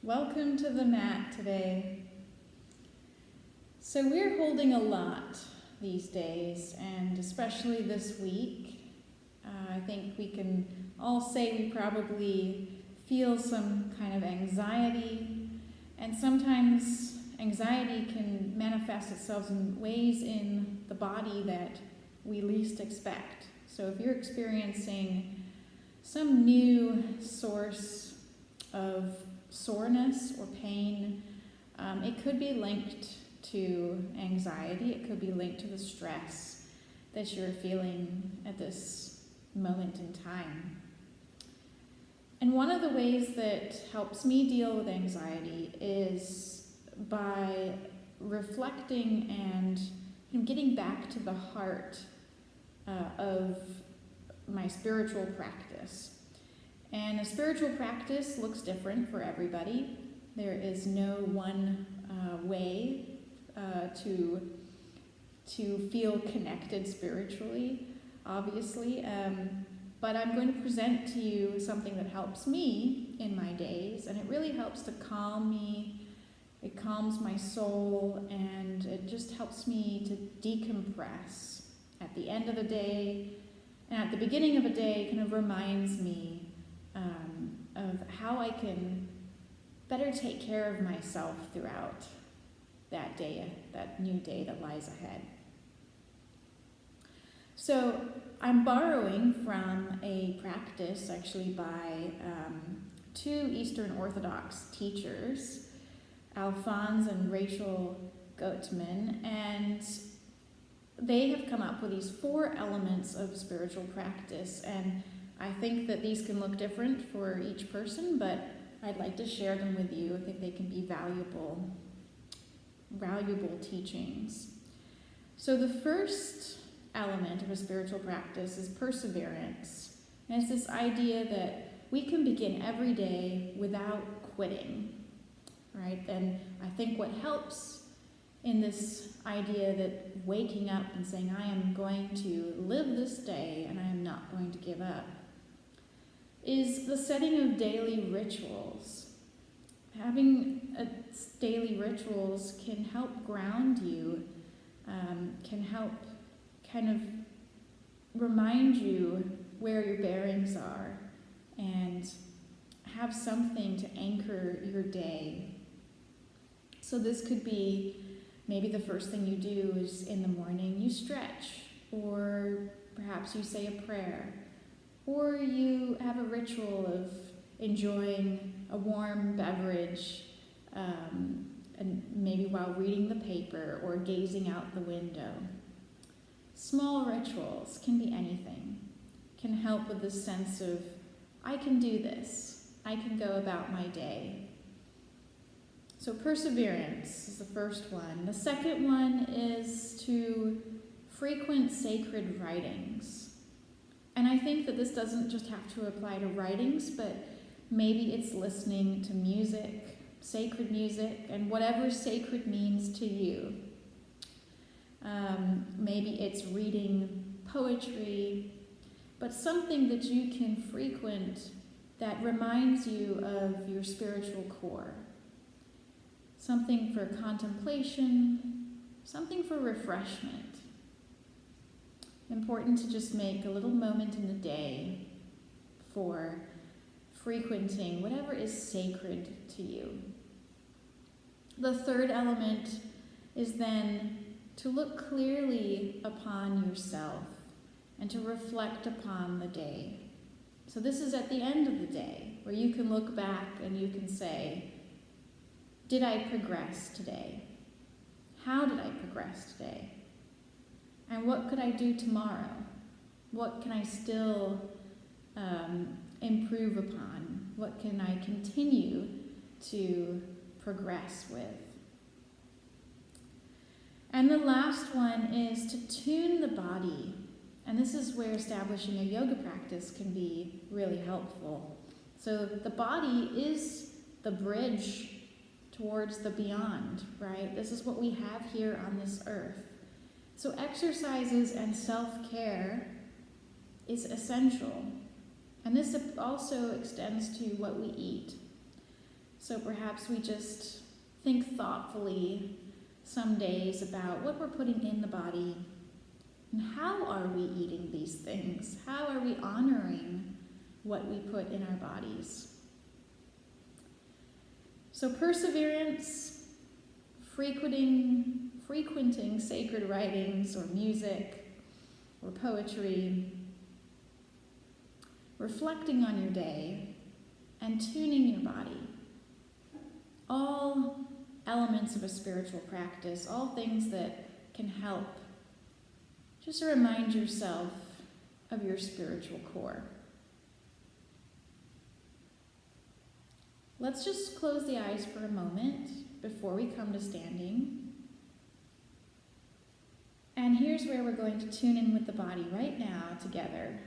Welcome to the mat today. So we're holding a lot these days, and especially this week. I think we can all say we probably feel some kind of anxiety, and sometimes anxiety can manifest itself in ways in the body that we least expect. So if you're experiencing some new source of soreness or pain, it could be linked to anxiety. It could be linked to the stress that you're feeling at this moment in time. And one of the ways that helps me deal with anxiety is by reflecting and getting back to the heart of my spiritual practice. And a spiritual practice looks different for everybody. There is no one way to feel connected spiritually, obviously. But I'm going to present to you something that helps me in my days, and it really helps to calm me. It calms my soul, and it just helps me to decompress at the end of the day. And at the beginning of a day, kind of reminds me of how I can better take care of myself throughout that day, that new day that lies ahead. So I'm borrowing from a practice actually by two Eastern Orthodox teachers, Alphonse and Rachel Goettmann, and they have come up with these 4 elements of spiritual practice, and I think that these can look different for each person, but I'd like to share them with you. I think they can be valuable teachings. So the first element of a spiritual practice is perseverance. And it's this idea that we can begin every day without quitting, right? And I think what helps in this idea that waking up and saying, I am going to live this day and I am not going to give up, is the setting of daily rituals. Having daily rituals can help ground you, can help kind of remind you where your bearings are and have something to anchor your day. So this could be maybe the first thing you do is in the morning you stretch, or perhaps you say a prayer, or you have a ritual of enjoying a warm beverage, and maybe while reading the paper or gazing out the window. Small rituals can be anything, can help with this sense of, I can do this, I can go about my day. So perseverance is the first one. The second one is to frequent sacred writings. And I think that this doesn't just have to apply to writings, but maybe it's listening to music, sacred music, and whatever sacred means to you. Maybe it's reading poetry, but something that you can frequent that reminds you of your spiritual core. Something for contemplation, something for refreshment. Important to just make a little moment in the day for frequenting whatever is sacred to you. The third element is then to look clearly upon yourself and to reflect upon the day. So this is at the end of the day where you can look back and you can say, did I progress today? How did I progress today? And what could I do tomorrow? What can I still improve upon? What can I continue to progress with? And the last one is to tune the body. And this is where establishing a yoga practice can be really helpful. So the body is the bridge towards the beyond, right? This is what we have here on this earth. So exercises and self-care is essential. And this also extends to what we eat. So perhaps we just think thoughtfully some days about what we're putting in the body and how are we eating these things? How are we honoring what we put in our bodies? So perseverance, frequenting sacred writings or music or poetry, reflecting on your day, and tuning your body. All elements of a spiritual practice, all things that can help just to remind yourself of your spiritual core. Let's just close the eyes for a moment before we come to standing. And here's where we're going to tune in with the body right now together.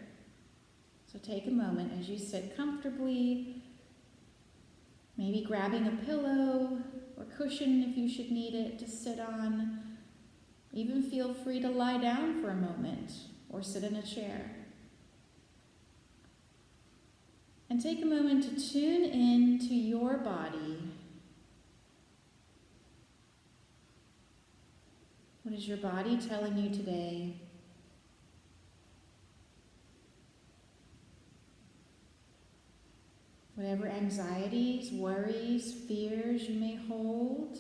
So take a moment as you sit comfortably, maybe grabbing a pillow or cushion if you should need it to sit on. Even feel free to lie down for a moment or sit in a chair. And take a moment to tune in to your body. What is your body telling you today? Whatever anxieties, worries, fears you may hold,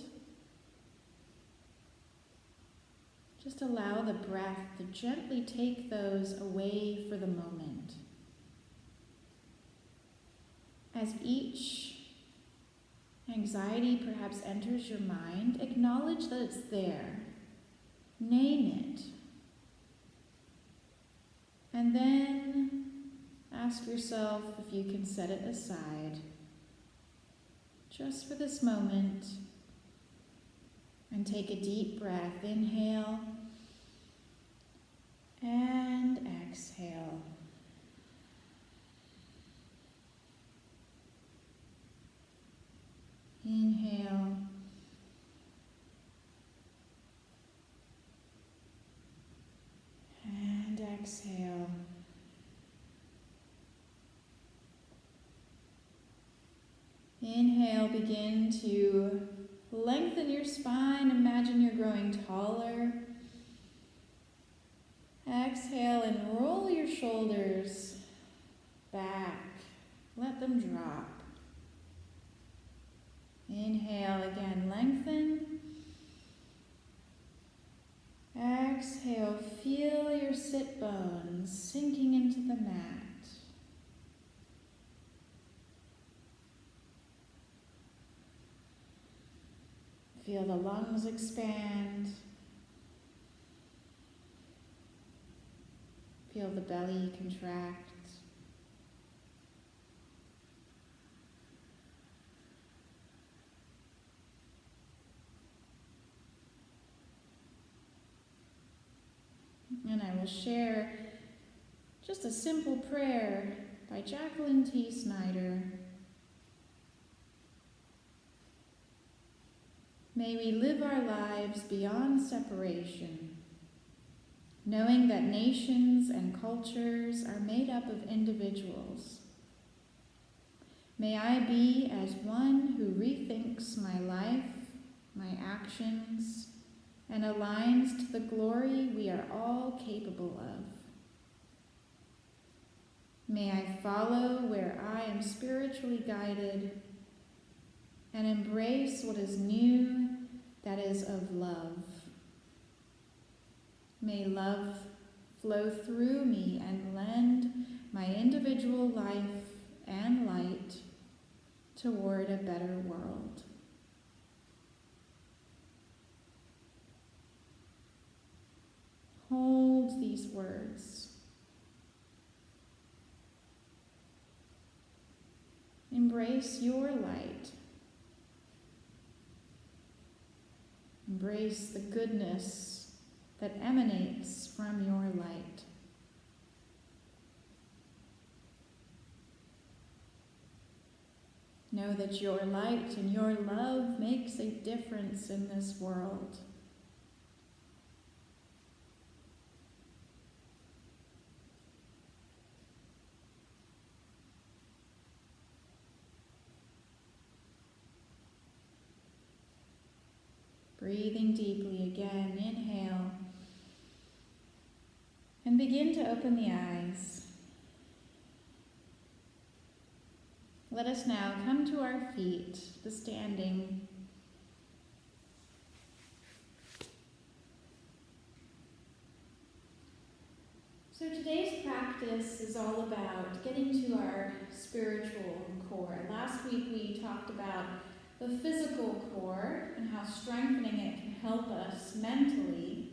just allow the breath to gently take those away for the moment. As each anxiety perhaps enters your mind, acknowledge that it's there. Name it. And then ask yourself if you can set it aside just for this moment and take a deep breath. Inhale and exhale. Inhale and exhale. Inhale, begin to lengthen your spine. Imagine you're growing taller. Exhale and roll your shoulders back. Let them drop. Inhale again, lengthen. Exhale, feel your sit bones sinking into the mat. Feel the lungs expand. Feel the belly contract. And I will share just a simple prayer by Jacqueline T. Snyder. May we live our lives beyond separation, knowing that nations and cultures are made up of individuals. May I be as one who rethinks my life, my actions, and aligns to the glory we are all capable of. May I follow where I am spiritually guided and embrace what is new that is of love. May love flow through me and lend my individual life and light toward a better world. Hold these words. Embrace your light. Embrace the goodness that emanates from your light. Know that your light and your love makes a difference in this world. Breathing deeply again. Inhale. And begin to open the eyes. Let us now come to our feet, the standing. So today's practice is all about getting to our spiritual core. Last week we talked about the physical core and how strengthening it can help us mentally.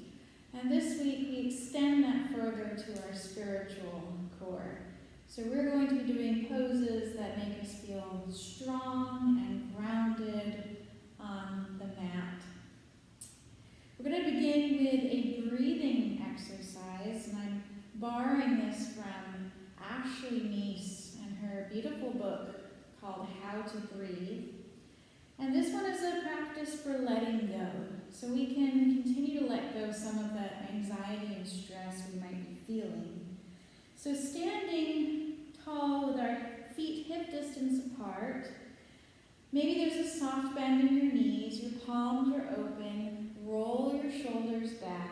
And this week we extend that further to our spiritual core. So we're going to be doing poses that make us feel strong and grounded on the mat. We're going to begin with a breathing exercise, and I'm borrowing this from Ashley Neese and her beautiful book called How to Breathe. And this one is a practice for letting go, so we can continue to let go some of that anxiety and stress we might be feeling. So standing tall with our feet hip distance apart, maybe there's a soft bend in your knees, your palms are open, roll your shoulders back.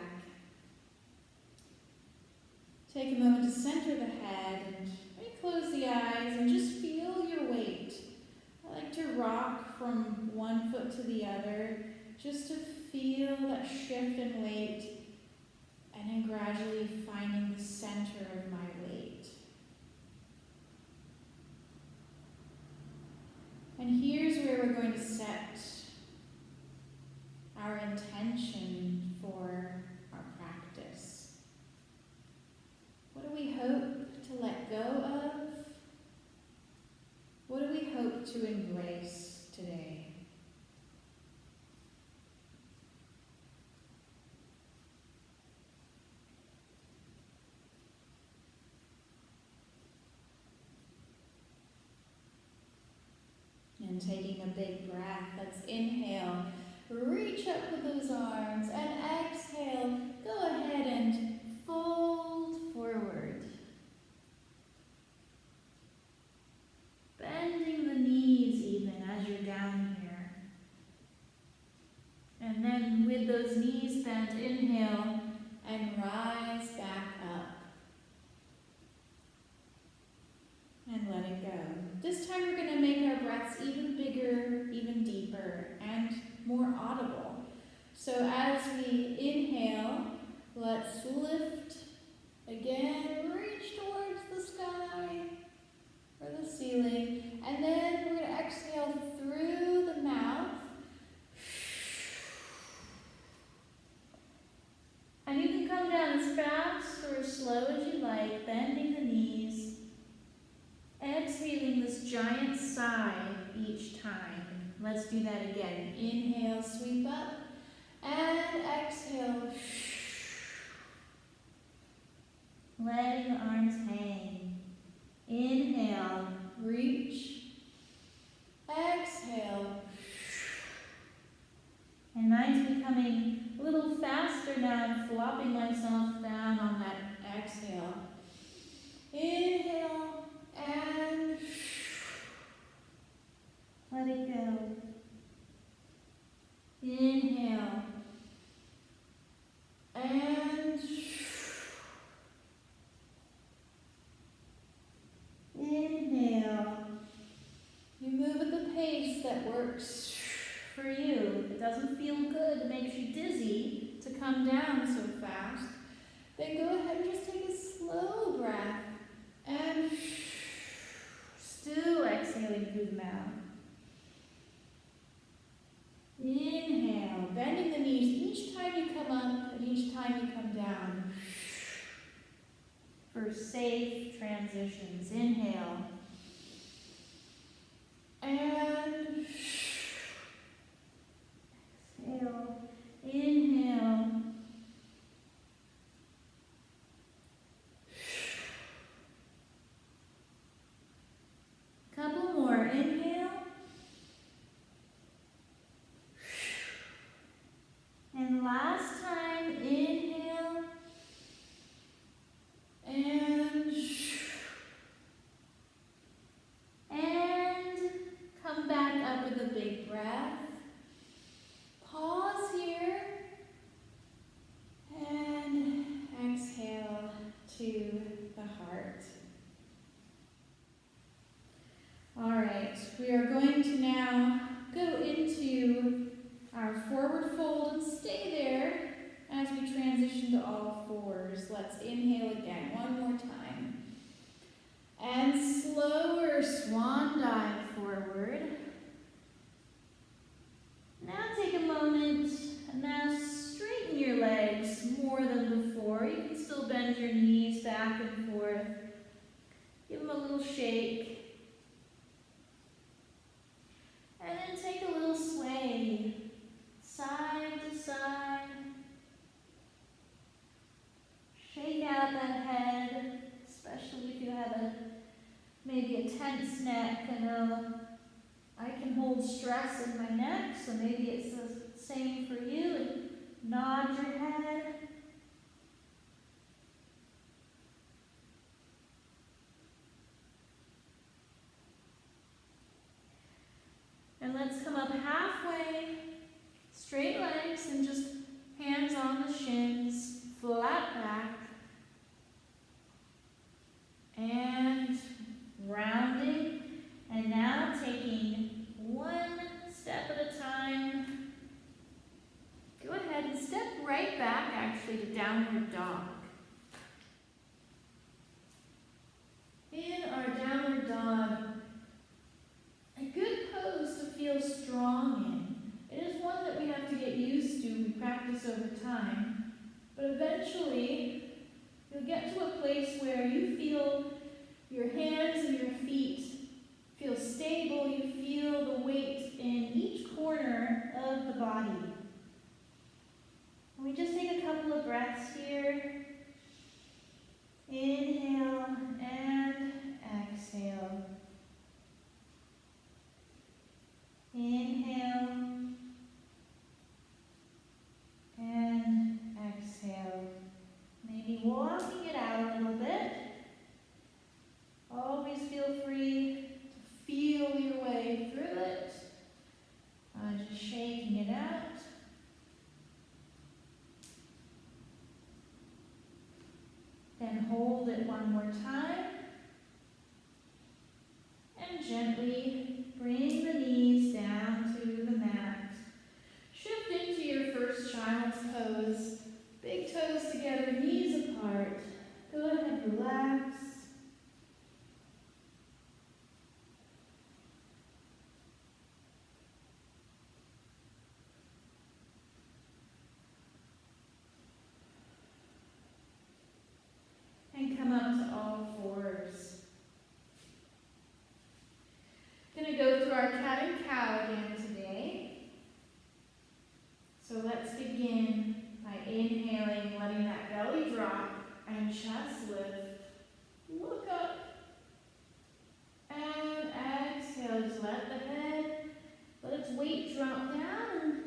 Take a moment to center the head and maybe close the eyes and just feel your weight. I like to rock from one foot to the other, just to feel that shift in weight, and then gradually finding the center of my weight. And here's where we're going to set our intention for our practice. What do we hope to let go of? What do we hope to embrace today? And taking a big breath, let's inhale, reach up with those arms, and exhale, go ahead and fold forward. Bending the knees even as you're down here. And then with those knees bent, inhale and rise back up. And let it go. This time we're going to make our breaths even bigger, even deeper, and more audible. So as we inhale, let's lift again, reach towards the sky or the ceiling, and then we're going to exhale through the mouth. And you can come down as fast or as slow as you like, bending the knees. Exhaling this giant sigh each time. Let's do that again. Inhale, sweep up, and exhale. Letting the arms hang. Inhale, reach. Exhale. And mine's becoming a little faster now. I'm flopping myself down on that exhale. Inhale. And let it go. Inhale. And inhale. You move at the pace that works for you. If it doesn't feel good, it makes you dizzy to come down so fast, then go ahead and just take a slow breath and still exhaling through the mouth. Inhale, bending the knees each time you come up and each time you come down. For safe transitions, inhale. And exhale. Inhale. Couple more. Inhale. And last time, inhale. And come back up with a big breath. Pause here forward fold and stay there as we transition to all fours. Let's inhale again, one more time. And slower swan dive forward. Now take a moment and now straighten your legs more than before. You can still bend your knees back and forth. Give them a little shake. And then take a little sway, side to side. Shake out that head, especially if you have maybe a tense neck. I know I can hold stress in my neck, so maybe it's the same for you. And nod your head. And let's come up halfway, straight legs, and just hands on the shins, flat back. And rounding. And now taking one step at a time. Go ahead and step right back actually to downward dog. In our downward dog, a good pose to feel strong in. It is one that we have to get used to, we practice over time, but eventually you'll get to a place where you feel your hands and your feet feel stable, you feel the weight in each corner of the body. And we just take a couple of breaths here. Inhale and exhale. Inhale and exhale. Maybe walking it out a little bit. Always feel free to feel your way through it. Just shaking it out. Then hold it one more time. And gently bring the knees down to the mat. Shift into your first child's pose. Big toes together, knees apart. Go ahead, relax. And come up to all fours. Gonna go through our cat and cow again today. So let's begin by inhaling, letting that belly drop and chest lift. Look up. And exhale, just let the head, let its weight drop down. And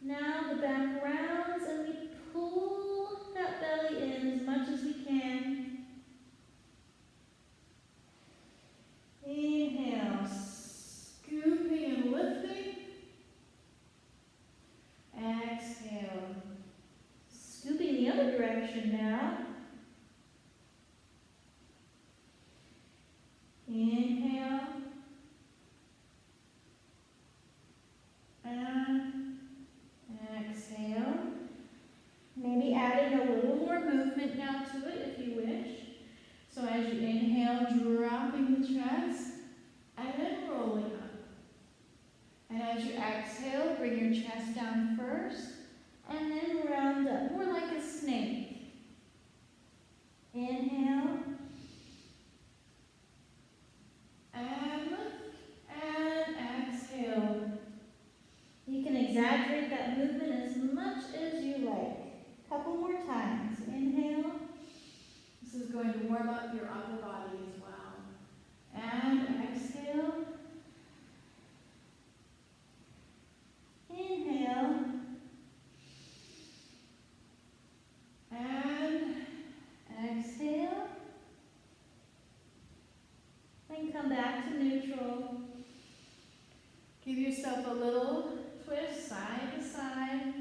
now the back rounds and we pull that belly in as much as we can. Inhale, scooping and lifting. Exhale, scooping the other direction now. Inhale. And exhale. Maybe adding a little more movement now to it if you wish. So as you inhale, dropping the chest, and then rolling up. And as you exhale, bring your chest down first, and then round up, more like a snake. Inhale. And lift, and exhale. You can exaggerate that movement as much as you like. Couple more times. Inhale. This is going to warm up your upper body as well. And exhale. Inhale. And exhale. Then come back to neutral. Give yourself a little twist side to side.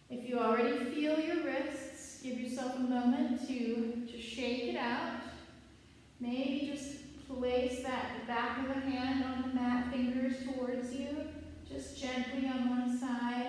If you already feel your wrists, give yourself a moment to just shake it out. Maybe just place that back of the hand on the mat, fingers towards you, just gently on one side.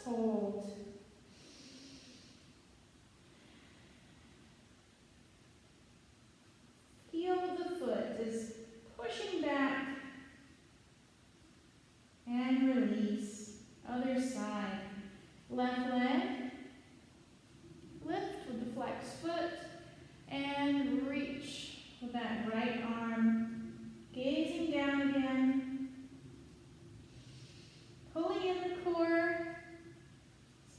hold. Heel of the foot is pushing back and release. Other side. Left leg, lift with the flexed foot and reach with that right arm. Gazing down again. Pulling in the core.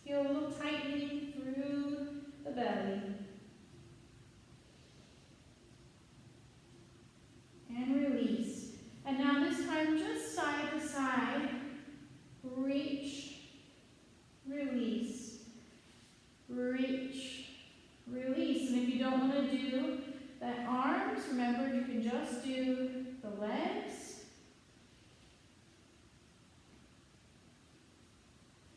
Feel a little tightening through the belly. And release. And now this time just side to side. Reach, release, reach, release. And if you don't want to do the arms, remember you can just do the legs.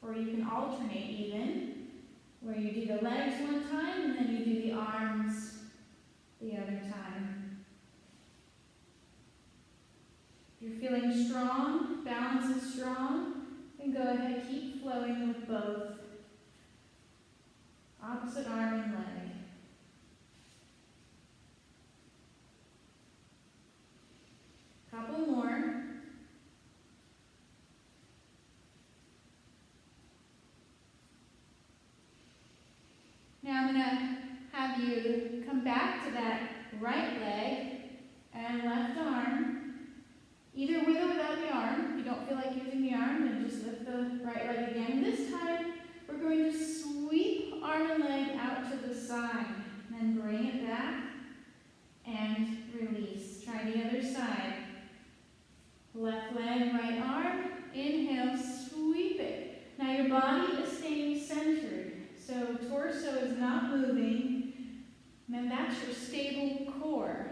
Or you can alternate even, where you do the legs one time and then you do the arms the other time. If you're feeling strong, balance is strong, then go ahead, keep flowing with both. Opposite arm and leg. Couple more. Now I'm going to have you come back to that right leg and left arm. Either with or without the arm. If you don't feel like using the arm, then just lift the right leg again. This time, we're going to sweep arm and leg out to the side. Then bring it back and release. Try the other side. Left leg, right arm. Inhale, sweep it. Now your body is staying centered. So torso is not moving. And then that's your stable core.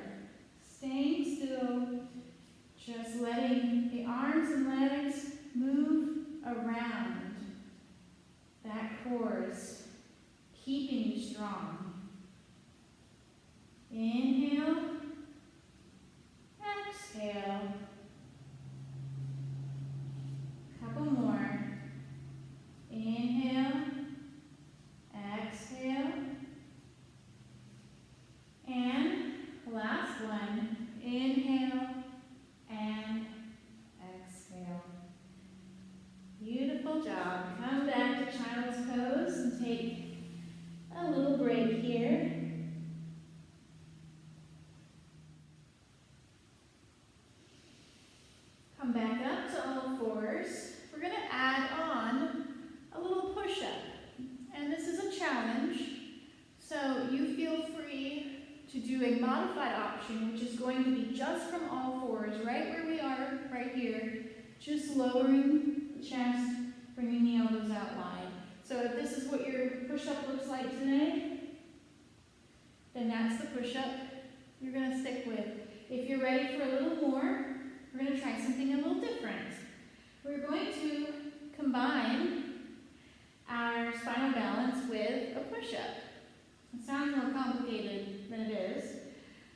Staying still. Just letting the arms and legs move around. That core is keeping you strong. Inhale. Exhale. Couple more. Inhale. Exhale. And last one. Inhale. And exhale. Beautiful job. Come back to child's pose and take a little break here. Come back up to all fours. We're going to add on a little push-up. And this is a challenge. So you feel free to do a modified option, which is going to be just from all fours, right where we are, right here. Just lowering the chest, bringing the elbows out wide. So if this is what your push-up looks like today, then that's the push-up you're going to stick with. If you're ready for a little more, we're going to try something a little different. We're going to combine our spinal balance with a push-up. It sounds more complicated than it is,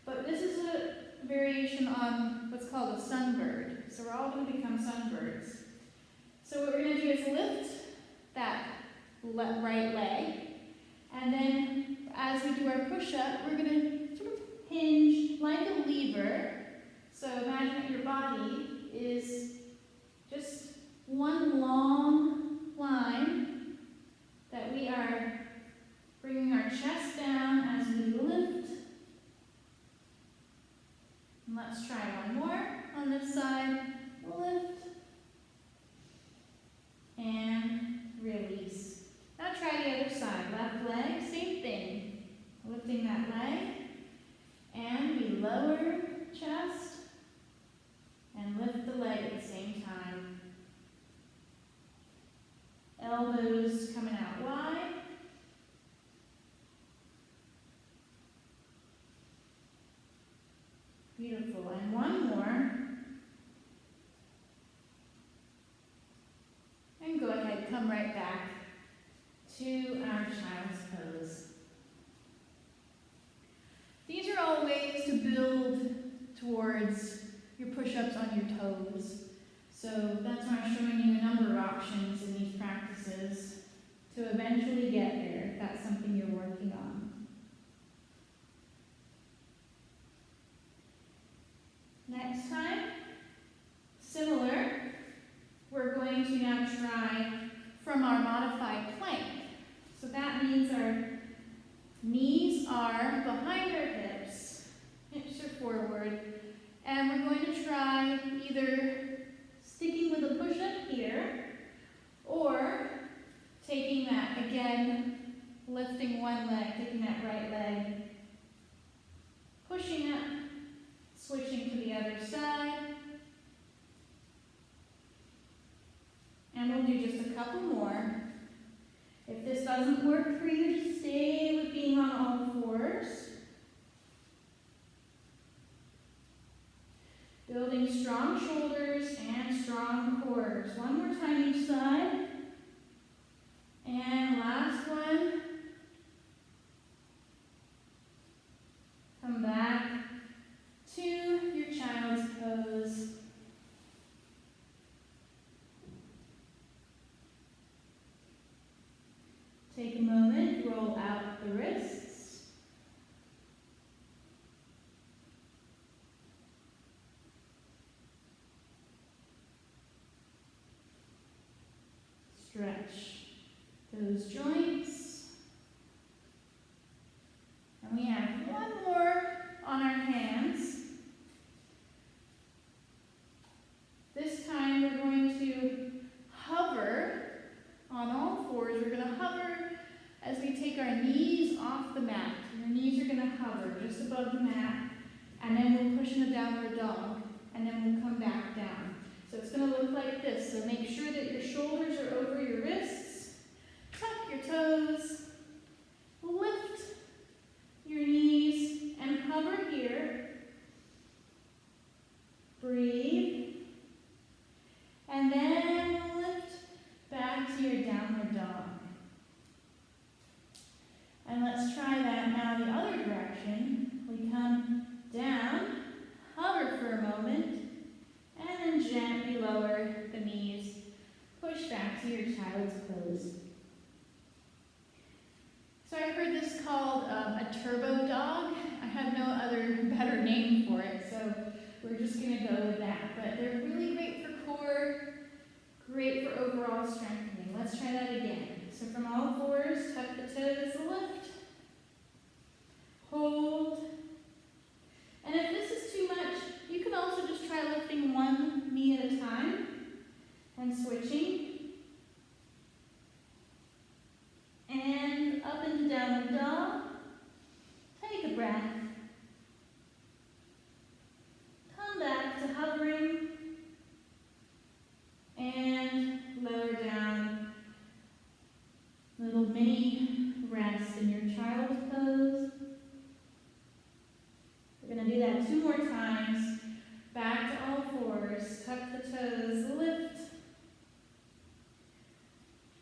but this is a variation on what's called a sunbird. So we're all going to become sunbirds. So what we're going to do is lift that right leg, and then as we do our push-up, we're going to sort of hinge like a lever. So imagine that your body is just one long line that we are bringing our chest down as we lift. And let's try one more on this side. Lift. And release. Now try the other side. Left leg, same thing. Lifting that leg. And we lower chest. And lift the leg at the same time. Elbows coming out wide. Beautiful. And one more. And go ahead, come right back to our child's pose. These are all ways to build towards your push-ups on your toes. So that's why I'm showing you a number of options in these practices. try from our modified plank. So that means our knees are behind our hips are forward, and we're going to try either sticking with a push-up here, or taking that, again, lifting one leg, taking that right leg, pushing up, switching to the other side. And we'll do just a couple more. If this doesn't work for you, just stay with being on all fours. Building strong shoulders and strong cores. One more time each side. And last one. Come back to your child's pose. Take a moment, roll out the wrists. Stretch those joints. And we have one more on our hands. This time we're going to hover on all fours. We're going to hover as we take our knees off the mat. Your knees are going to hover just above the mat, and then we'll push in a downward dog, and then we'll come back down. So it's going to look like this. So make sure that your shoulders are over your wrists. Tuck your toes. Lift your knees and hover here. Breathe. And then lift back to your downward dog. And let's try that now the other direction. We come down, hover for a moment, and then gently lower the knees. Push back to your child's pose. So I heard this called a turbo dog. I have no other better name for it, so we're just going to go with that. But they're really great for core, great for overall strengthening. Let's try that again. So from all fours, tuck the toes, lift, hold. And if this is too much, you can also just try lifting one knee at a time and switching. And up into downward dog. Take a breath. Come back to hovering. And lower down. Little mini rest in your child's pose. We're going to do that 2 more times. Back to all fours. Tuck the toes. Lift.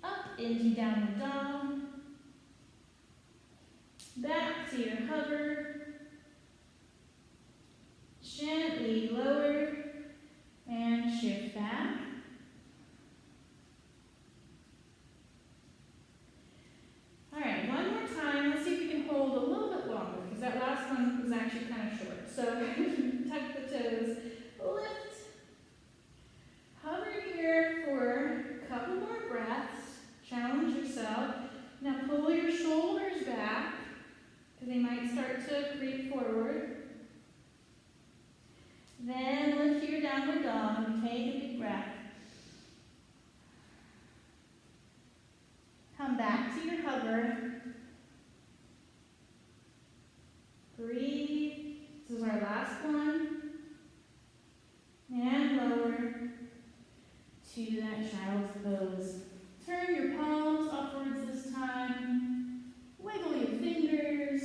Up into downward dog. Back to your hover. Gently lower and shift back. All right, one more time. Let's see if you can hold a little bit longer, because that last one was actually kind of short. So tuck the toes, lift, hover here for a couple more breaths. Challenge yourself. Now pull your shoulders back, because they might start to creep forward. Then lift your downward dog. Take a big breath. Come back to your hover. Breathe. This is our last one. And lower to that child's pose. Turn your palms upwards this time. Wiggle your fingers.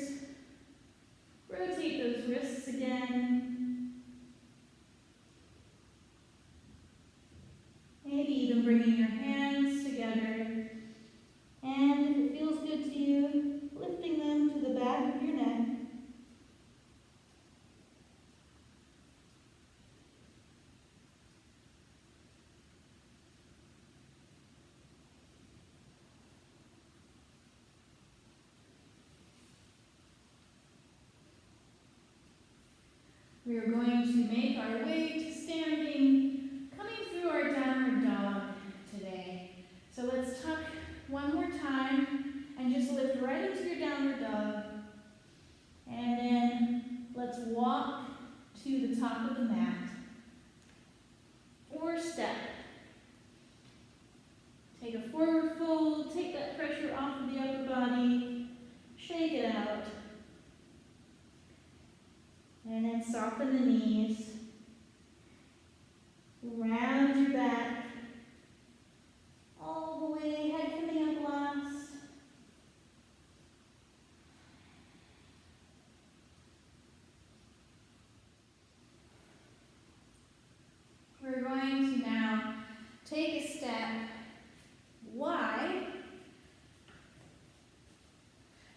Rotate those wrists again. Maybe even bringing your hands together. And if it feels good to you, lifting them to the back of your neck. We are going to make our way to standing, coming through our downward dog today. So let's tuck one more time and just lift right into your downward dog. And then let's walk to the top of the mat. Or step. Take a forward fold, take that pressure off of the upper body, shake it out. And then soften the knees. Round your back. All the way, head coming up last. We're going to now take a step wide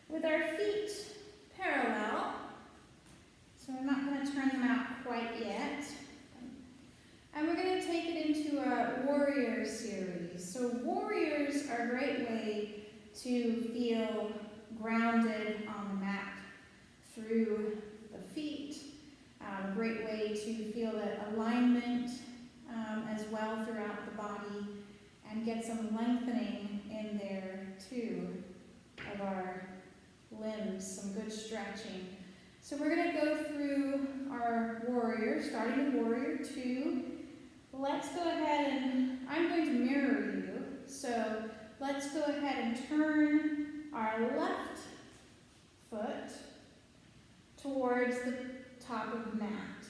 with our feet parallel. So I'm not going to turn them out quite yet. And we're going to take it into a warrior series. So warriors are a great way to feel grounded on the mat through the feet. A great way to feel that alignment as well throughout the body and get some lengthening in there too of our limbs, some good stretching. So we're going to go through our warrior, starting with warrior 2. Let's go ahead and I'm going to mirror you. So let's go ahead and turn our left foot towards the top of the mat,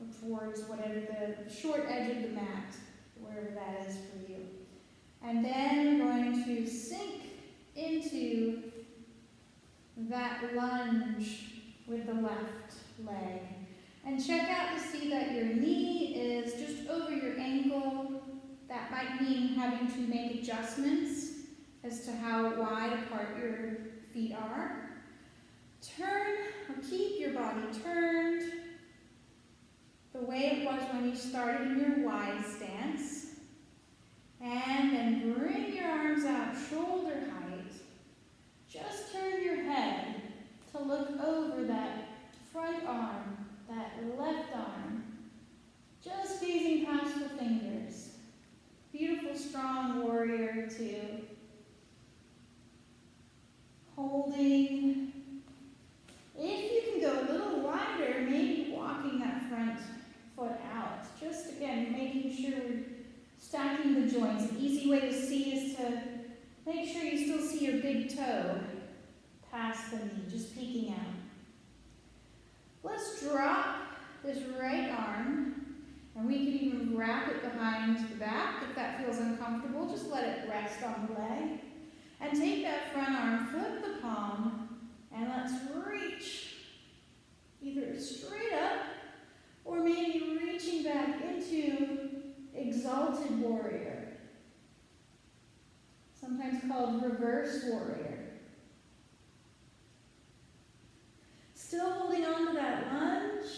or towards whatever the short edge of the mat, wherever that is for you. And then we're going to sink into that lunge with the left leg. And check out to see that your knee is just over your ankle. That might mean having to make adjustments as to how wide apart your feet are. Turn, or keep your body turned the way it was when you started in your wide stance. And then bring your arms out shoulder height. Just turn your head to look over that front arm, that left arm. Just gazing past the fingers. Beautiful, strong warrior 2. Holding. If you can go a little wider, maybe walking that front foot out. Just again, making sure we're stacking the joints. An easy way to see is to make sure you still see your big toe past the knee, just peeking out. Let's drop this right arm, and we can even wrap it behind the back if that feels uncomfortable. Just let it rest on the leg. And take that front arm, flip the palm, and let's reach either straight up or maybe reaching back into exalted warrior, sometimes called reverse warrior. Still holding on to that lunge.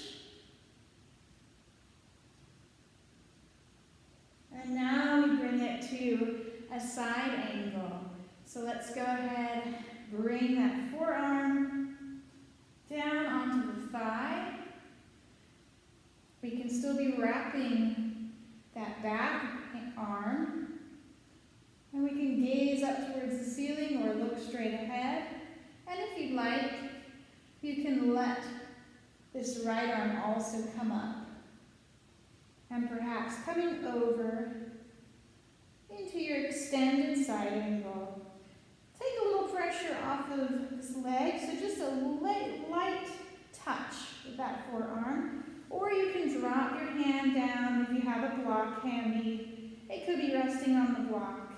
And now we bring it to a side angle. So let's go ahead, bring that forearm down onto the thigh. We can still be wrapping that back arm. And we can gaze up towards the ceiling or look straight ahead. And if you'd like, you can let this right arm also come up. And perhaps coming over into your extended side angle. Take a little pressure off of this leg, so just a light touch with that forearm. Or you can drop your hand down if you have a block handy. It could be resting on the block.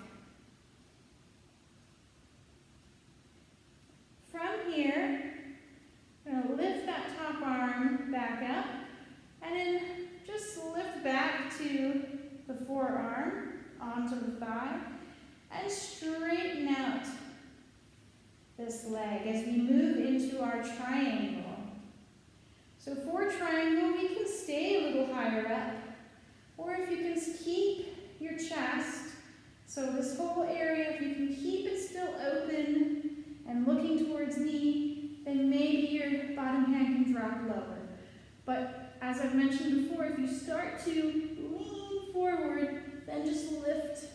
From here, I'm going to lift that top arm back up, and then just lift back to the forearm onto the thigh, and straighten out this leg as we move into our triangle. So for triangle, we can stay a little higher up, or if you can keep your chest, so this whole area, if you can keep it still open and looking towards knee, then maybe your bottom hand can drop lower. But as I've mentioned before, if you start to lean forward, then just lift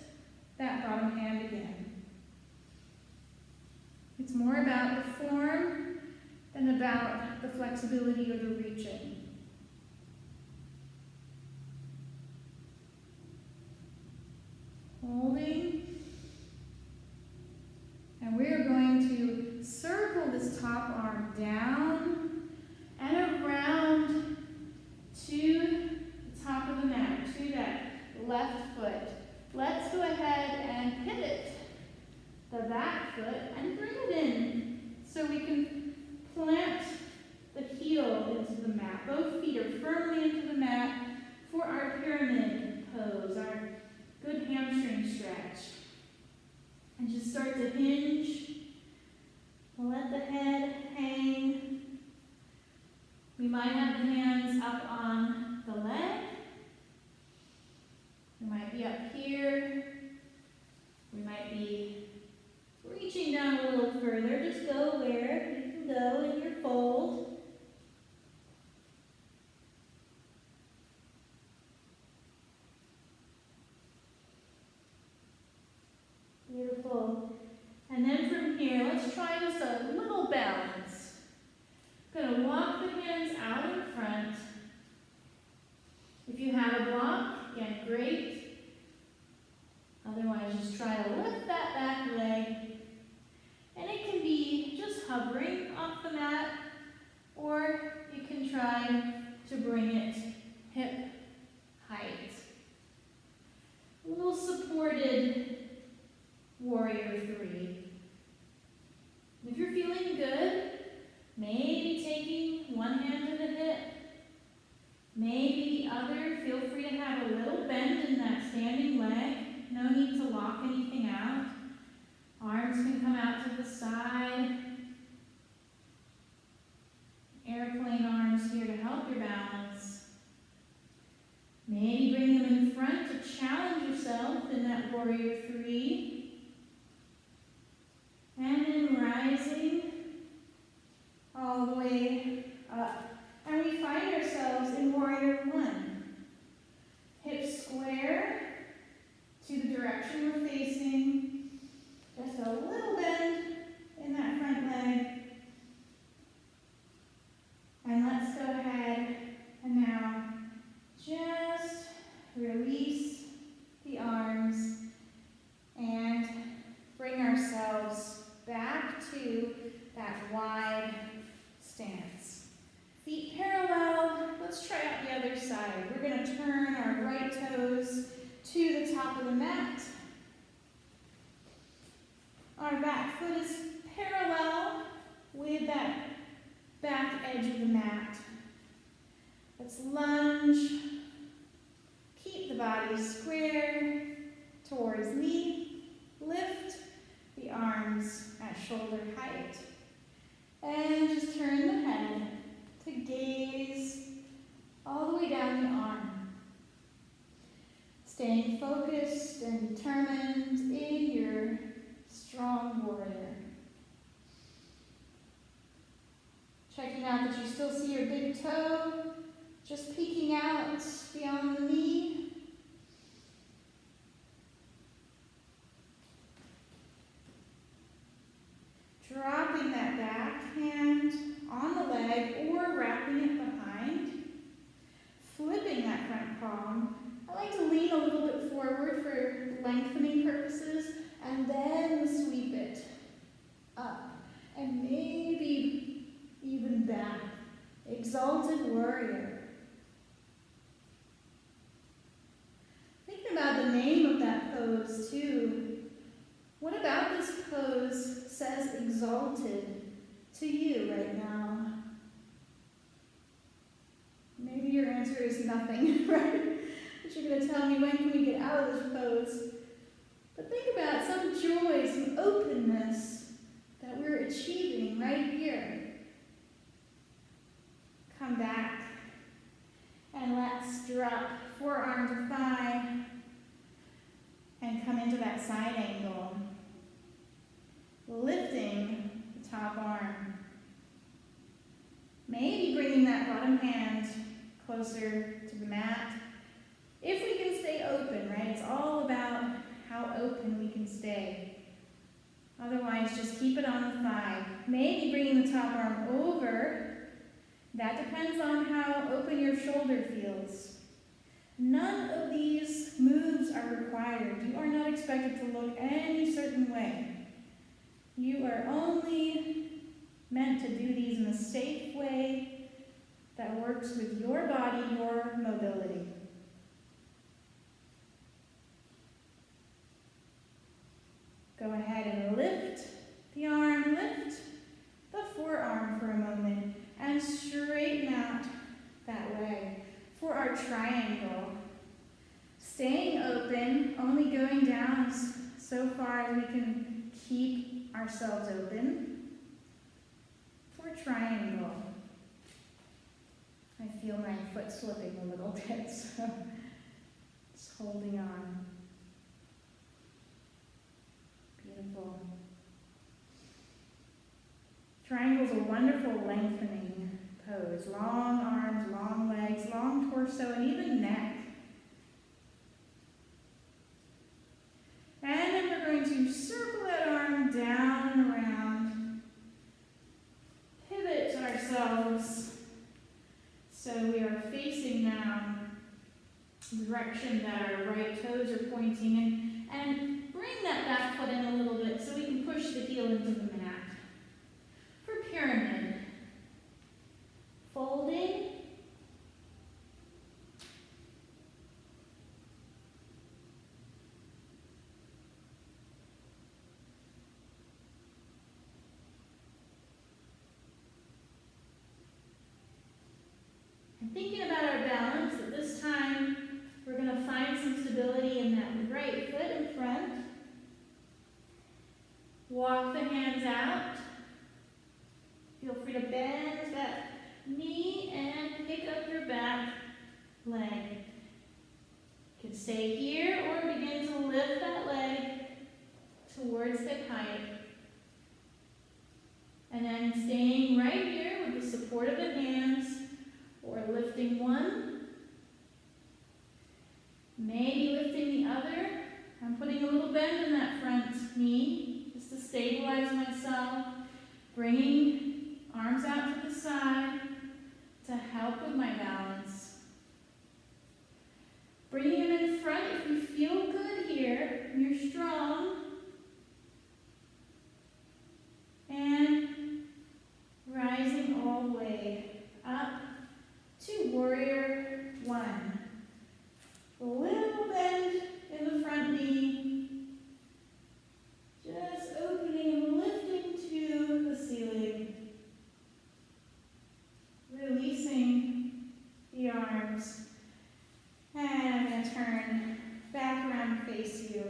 that that bottom hand again. It's more about the form than about the flexibility or the reaching. Holding. And we're going to circle this top arm down and around to the top of the mat, to that left foot. Let's go ahead and pivot the back foot and bring it in so we can plant the heel into the mat. Both feet are firmly into the mat for our pyramid pose, our good hamstring stretch. And just start to hinge. Let the head hang. We might have the hands up on the leg. We might be up here. We might be reaching down a little further. Just go where you can go in your fold. Beautiful. And then from here, let's try just a little balance. Going to walk the hands out in front. If you have a block, again, great. Otherwise, just try to lift that back leg. And it can be just hovering off the mat, or you can try to bring it hip height. A little supported warrior 3. If you're feeling good, maybe taking one hand to the hip, maybe the other. Feel free to have a little bend in that standing leg. No need to lock anything out. Arms can come out to the side. Airplane arms here to help your balance. Maybe bring them in front to challenge yourself in that warrior 3. And then rising all the way up. And we find ourselves in warrior 1. Hips square to the direction we're facing. Just a little bend in that front leg. And let's go ahead and now just release the arms and bring ourselves back to that wide stance. Feet parallel. Let's try out the other side. We're going to turn our right toes to the top of the mat. Our back foot is parallel with that back edge of the mat. Let's lunge. Keep the body square towards knee. Lift the arms at shoulder height. And just turn the head to gaze all the way down the arm. Staying focused and determined in your strong warrior. Checking out that you still see your big toe just peeking out beyond the knee. Dropping that back hand on the leg or wrapping it behind. Flipping that front palm. I like to lean a little bit forward for lengthening purposes and then sweep it up and maybe even back. Exalted warrior. Thinking about the name of that pose too. What about this pose says exalted to you right now? Maybe your answer is nothing, right? But you're going to tell me, when can we get out of this pose? But think about some joy, some openness that we're achieving right here. Come back and let's drop forearm to thigh and come into that side angle. Lifting the top arm. Maybe bringing that bottom hand closer to the mat. If we can stay open, right? It's all about how open we can just keep it on the thigh. Maybe bringing the top arm over. That depends on how open your shoulder feels. None of these moves are required. You are not expected to look any certain way. You are only meant to do these in a safe way that works with your body, your mobility. Go ahead and lift the arm, lift the forearm for a moment, and straighten out that leg for our triangle. Staying open, only going down so far as we can keep ourselves open. For triangle. I feel my foot slipping a little bit, so just holding on. Beautiful. Triangle's a wonderful lengthening pose. Long arms, long legs, long torso, and even neck. And then we're going to circle that arm down and around. Pivot ourselves so we are facing now the direction that our right toes are pointing in. And bring that back foot in a little bit so we can push the heel into the mat. For pyramid, folding, and thinking about our balance, at this time we're going to find some stability in that right foot in front. Walk the hands out. Feel free to bend that knee and pick up your back leg. You can stay here or begin to lift that leg towards hip height. And then staying right here with the support of the hands, or lifting one. Maybe lifting the other. I'm putting a little bend in that front knee just to stabilize myself. Bringing arms out to the side to help with my balance. Bringing them in front if you feel good here, and you're strong. And rising all the way up to warrior one. A little bend in the front knee. Just opening and lifting to the ceiling. Releasing the arms. And I'm going to turn back around and face you.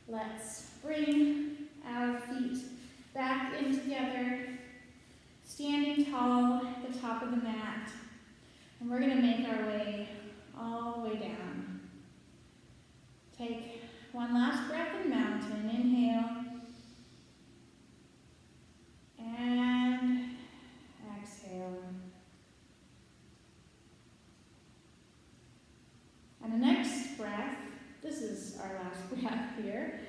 Let's bring our feet back in together. Standing tall at the top of the mat. And we're going to make our way all the way down. Take one last breath in mountain. Inhale. And exhale. And the next breath, this is our last breath here.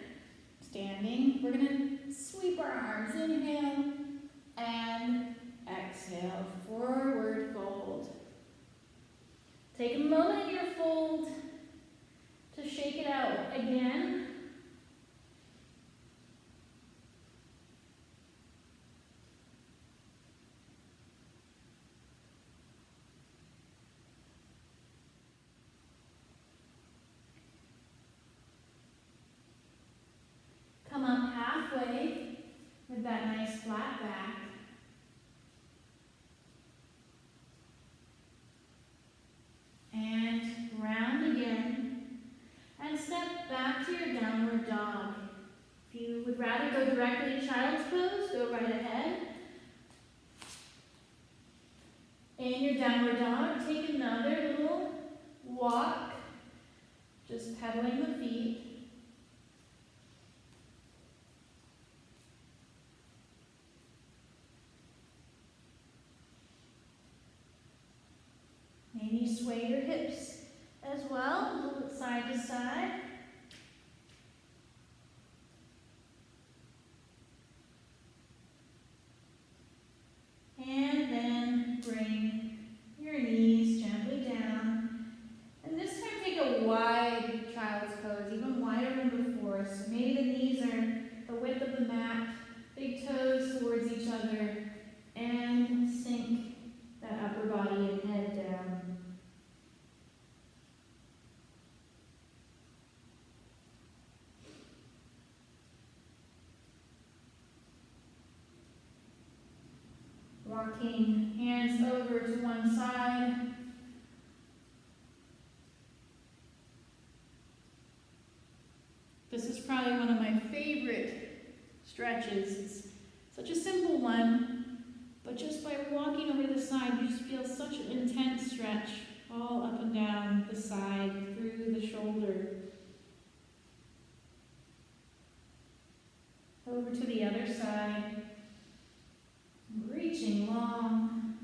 Standing, we're going to sweep our arms. Inhale and exhale. Forward fold. Take a moment in your fold to shake it out again. Come up halfway with that nice flat back. And round again. And step back to your downward dog. If you would rather go directly to child's pose, go right ahead. In your downward dog, take another little walk, just pedaling the feet. Maybe sway your hips as well, a little bit side to side. rocking, hands over to one side. This is probably one of my favorite stretches. It's such a simple one, but just by walking over to the side, you just feel such an intense stretch all up and down the side, through the shoulder. Over to the other side, reaching long.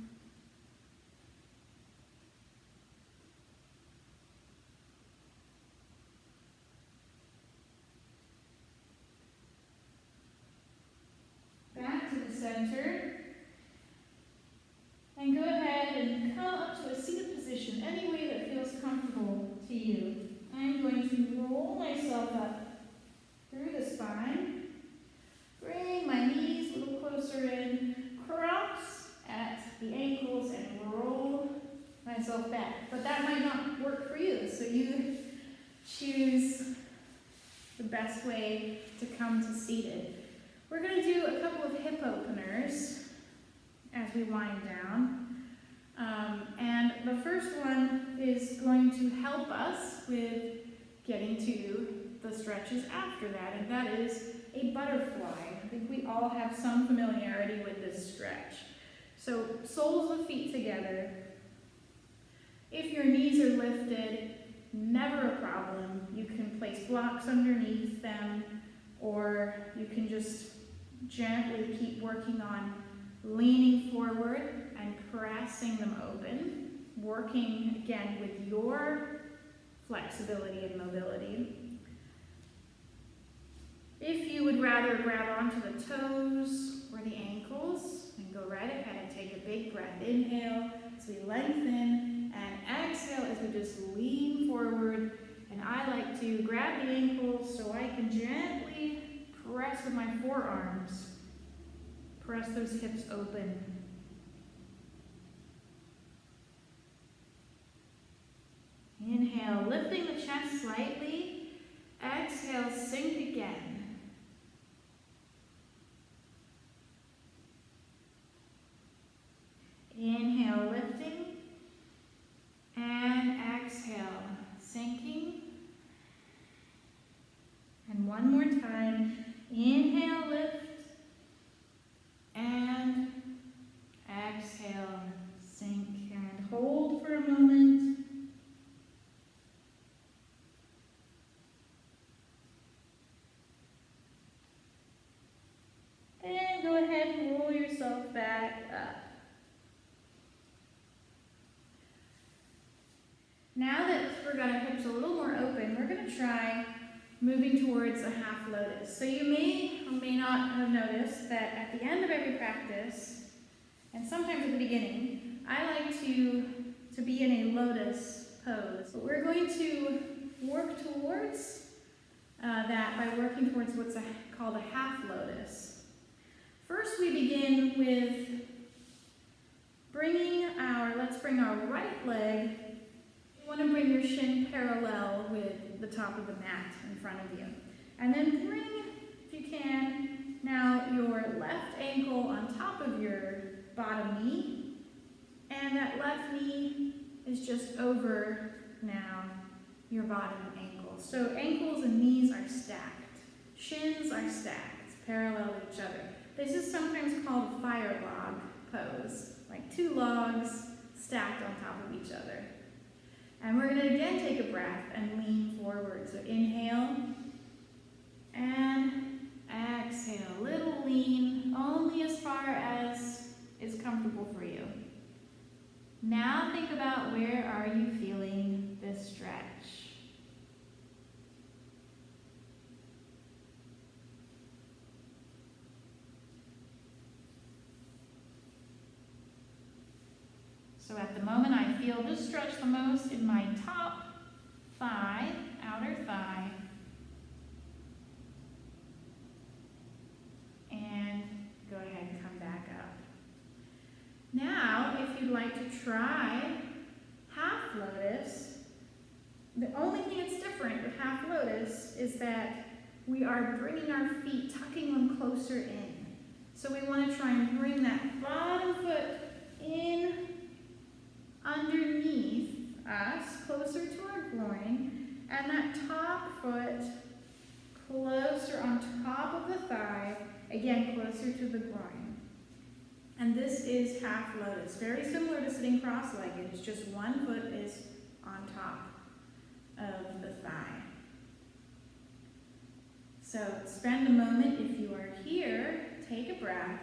Back to the center. And go ahead and come up to a seated position, any way that feels comfortable to you. I'm going to roll myself up through the spine. Bring my knees a little closer in, cross at the ankles, and roll myself back. But that might not work for you, so you choose the best way to come to seated. We're going to do a couple of hip openers as we wind down. And the first one is going to help us with getting to the stretches after that, and that is a butterfly. I think we all have some familiarity with this stretch. So soles of feet together. If your knees are lifted, never a problem. You can place blocks underneath them, or you can just gently keep working on leaning forward and pressing them open, working again with your flexibility and mobility. If you would rather grab onto the toes or the ankles, and go right ahead and take a big breath. Inhale as we lengthen, and exhale as we just lean forward. And I like to grab the ankles so I can gently press with my forearms. Press those hips open. Inhale, lifting the chest slightly. Exhale, sink again. Inhale, lifting. And exhale, sinking. And one more time. Inhale, lift. And exhale, sink. And hold for a moment. And go ahead and roll yourself back up. Now that we've got our hips a little more open, we're going to try moving towards a half lotus. So you may or may not have noticed that at the end of every practice, and sometimes at the beginning, I like to be in a lotus pose. But we're going to work towards that by working towards what's called a half lotus. First, we begin with let's bring our right leg. You want to bring your shin parallel with the top of the mat in front of you. And then bring, if you can, now your left ankle on top of your bottom knee. And that left knee is just over now your bottom ankle. So ankles and knees are stacked. Shins are stacked, parallel to each other. This is sometimes called a fire log pose, like two logs stacked on top of each other. And we're going to again take a breath and lean forward. So inhale and exhale. Little lean, only as far as is comfortable for you. Now think about, where are you feeling this stretch? So at the moment, I feel this stretch the most in my top thigh, outer thigh. And go ahead and come back up. Now, if you'd like to try half lotus, the only thing that's different with half lotus is that we are bringing our feet, tucking them closer in. So we want to try and bring that bottom foot in underneath us, closer to our groin, and that top foot closer on top of the thigh, again closer to the groin. And this is half lotus, very similar to sitting cross-legged. It's just one foot is on top of the thigh. So spend a moment, if you are here, take a breath.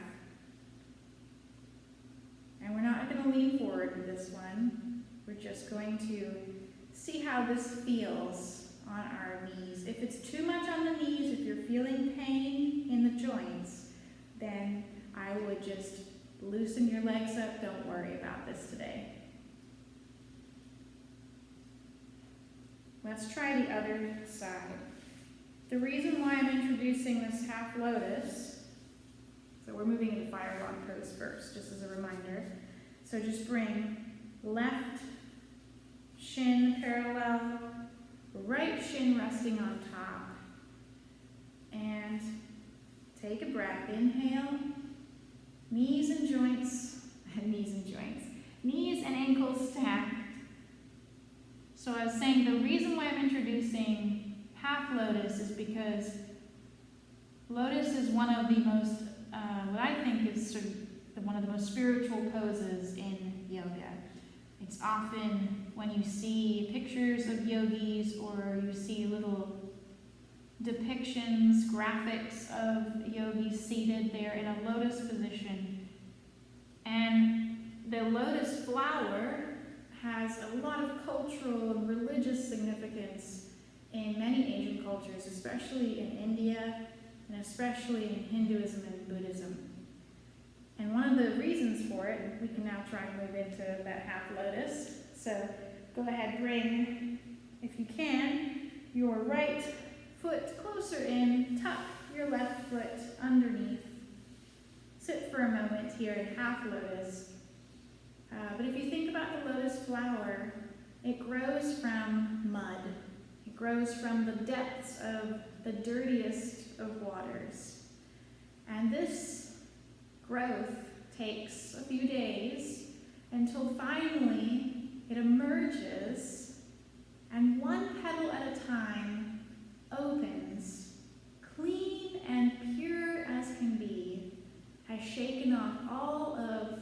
And we're not going to lean forward with this one. We're just going to see how this feels on our knees. If it's too much on the knees, if you're feeling pain in the joints, then I would just loosen your legs up. Don't worry about this today. Let's try the other side. The reason why I'm introducing this half lotus, so we're moving into firefly pose first, just as a reminder. So just bring left shin parallel, right shin resting on top, and take a breath. Inhale, knees and ankles stacked. So I was saying the reason why I'm introducing half lotus is because lotus is one of the most, what I think is sort of one of the most spiritual poses in yoga. It's often when you see pictures of yogis or you see little depictions, graphics of yogis seated there in a lotus position. And the lotus flower has a lot of cultural and religious significance in many Asian cultures, especially in India and especially in Hinduism and Buddhism. And one of the reasons for it, we can now try and move into that half lotus. So go ahead, bring, if you can, your right foot closer in, tuck your left foot underneath. Sit for a moment here in half lotus. But if you think about the lotus flower, it grows from mud. It grows from the depths of the dirtiest of waters. And this growth takes a few days until finally it emerges and one petal at a time opens, clean and pure as can be, has shaken off all of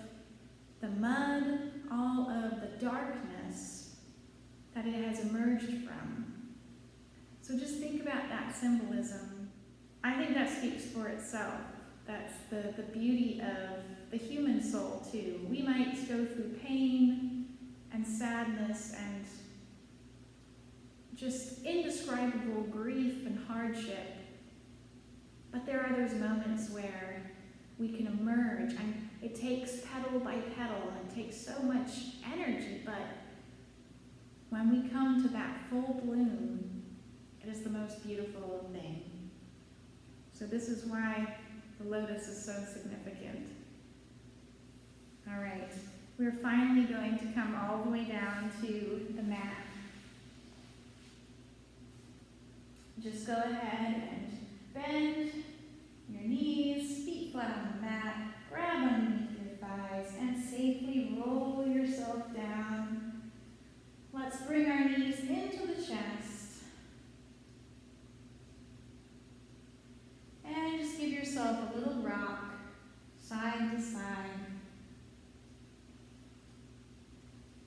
the mud, all of the darkness that it has emerged from. So just think about that symbolism. I think that speaks for itself. That's the beauty of the human soul too. We might go through pain and sadness and just indescribable grief and hardship, but there are those moments where we can emerge, and it takes petal by petal, and it takes so much energy, but when we come to that full bloom, it is the most beautiful thing. So this is why the lotus is so significant. All right, we're finally going to come all the way down to the mat. Just go ahead and bend your knees, feet flat on the mat, grab underneath your thighs, and safely roll yourself down. Let's bring our knees into the chest. And just give yourself a little rock, side to side.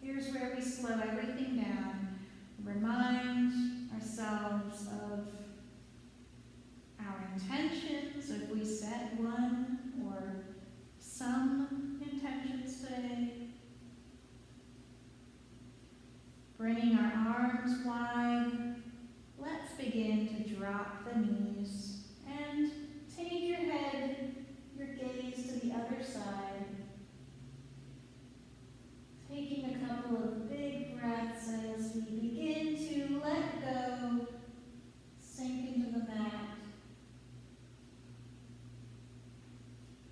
Here's where we slow everything down. Remind ourselves of our intentions, if we set one or some intentions today. Bringing our arms wide, let's begin to drop the knees and take your head, your gaze to the other side. Taking a couple of big breaths as we begin to let go, sink into the mat.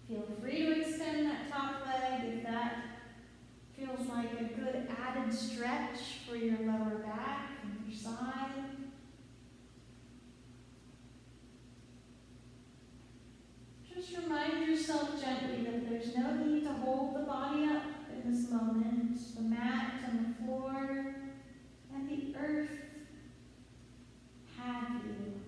Feel free to extend that top leg if that feels like a good added stretch for your lower back and your side. Just remind yourself gently that there's no need to hold the body up. in this moment, the mat and the floor and the earth have you.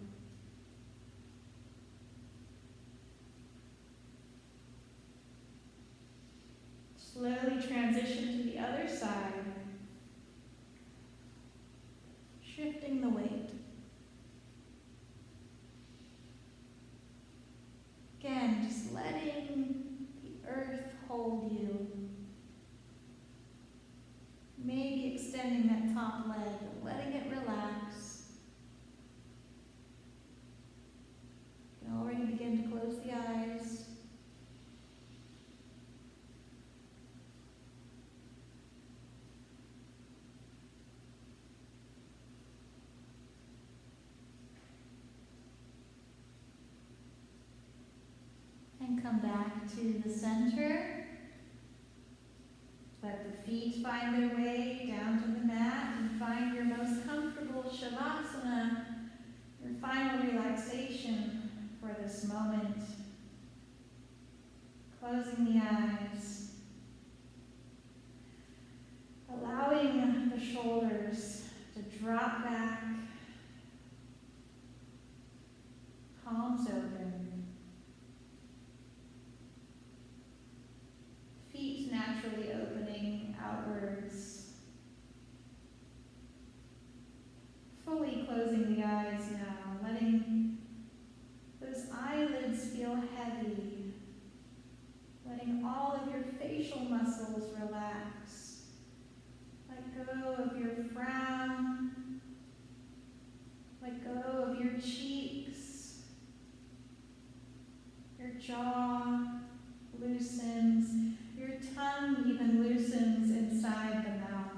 Slowly transition to the other side, shifting the weight. Again, just letting the earth hold you. Maybe extending that top leg, letting it relax. You can already begin to close the eyes. And come back to the center. Let the feet find their way down to the mat and find your most comfortable shavasana, your final relaxation for this moment. Closing the eyes. Allowing the shoulders to drop back. Palms open. Feet naturally opening outwards. Fully closing the eyes now, letting those eyelids feel heavy. Letting all of your facial muscles relax. Let go of your frown. Let go of your cheeks. Your jaw loosens. Your tongue even loosens inside the mouth.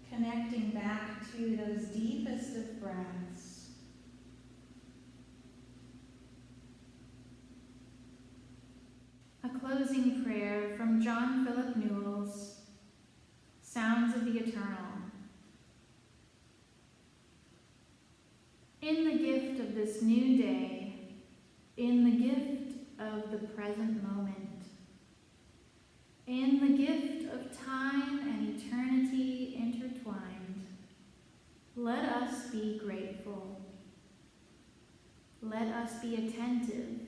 Connecting back to those deepest of breaths. A closing prayer from John Philip Newell's Sounds of the Eternal. In the gift of this new day, in the gift of the present moment, in the gift of time and eternity intertwined, let us be grateful. Let us be attentive.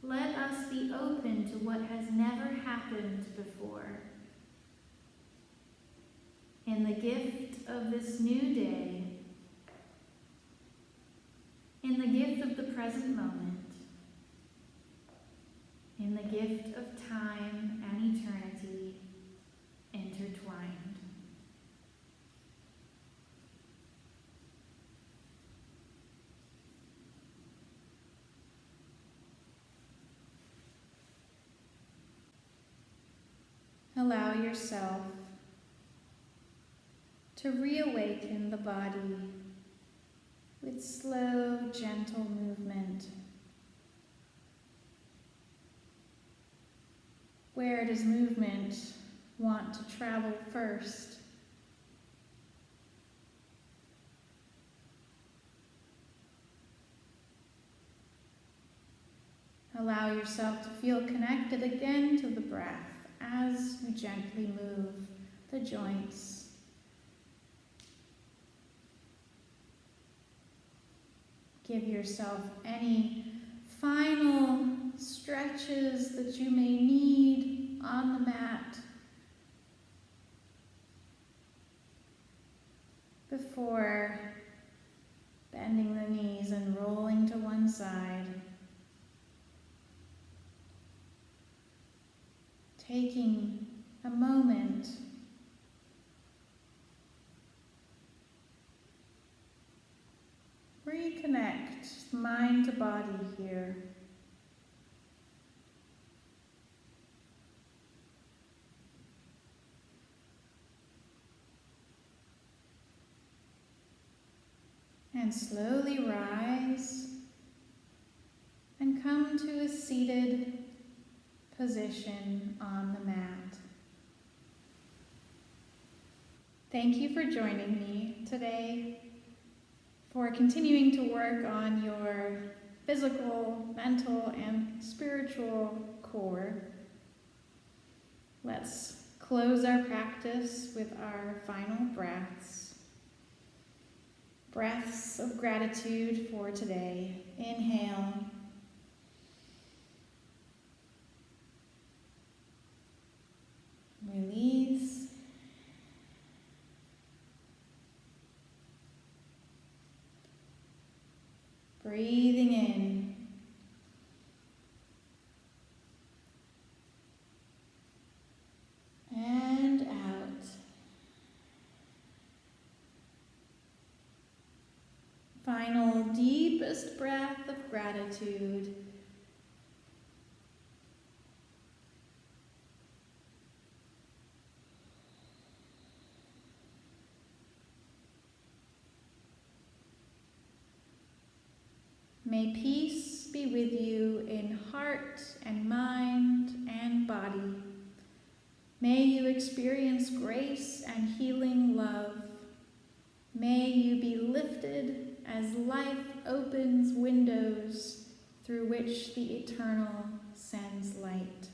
Let us be open to what has never happened before. In the gift of this new day, in the gift of the present moment, in the gift of time and eternity intertwined. Allow yourself to reawaken the body with slow, gentle movement. Where does movement want to travel first? Allow yourself to feel connected again to the breath as you gently move the joints. Give yourself any final stretches that you may need on the mat before bending the knees and rolling to one side. Taking a moment reconnect mind to body here. And slowly rise and come to a seated position on the mat. Thank you for joining me today, for continuing to work on your physical, mental, and spiritual core. Let's close our practice with our final breaths. Breaths of gratitude for today. Inhale. Release. Breathing in. And out. Final deepest breath of gratitude. May peace be with you in heart and mind and body. May you experience grace and healing love. May you be lifted as life opens windows through which the eternal sends light.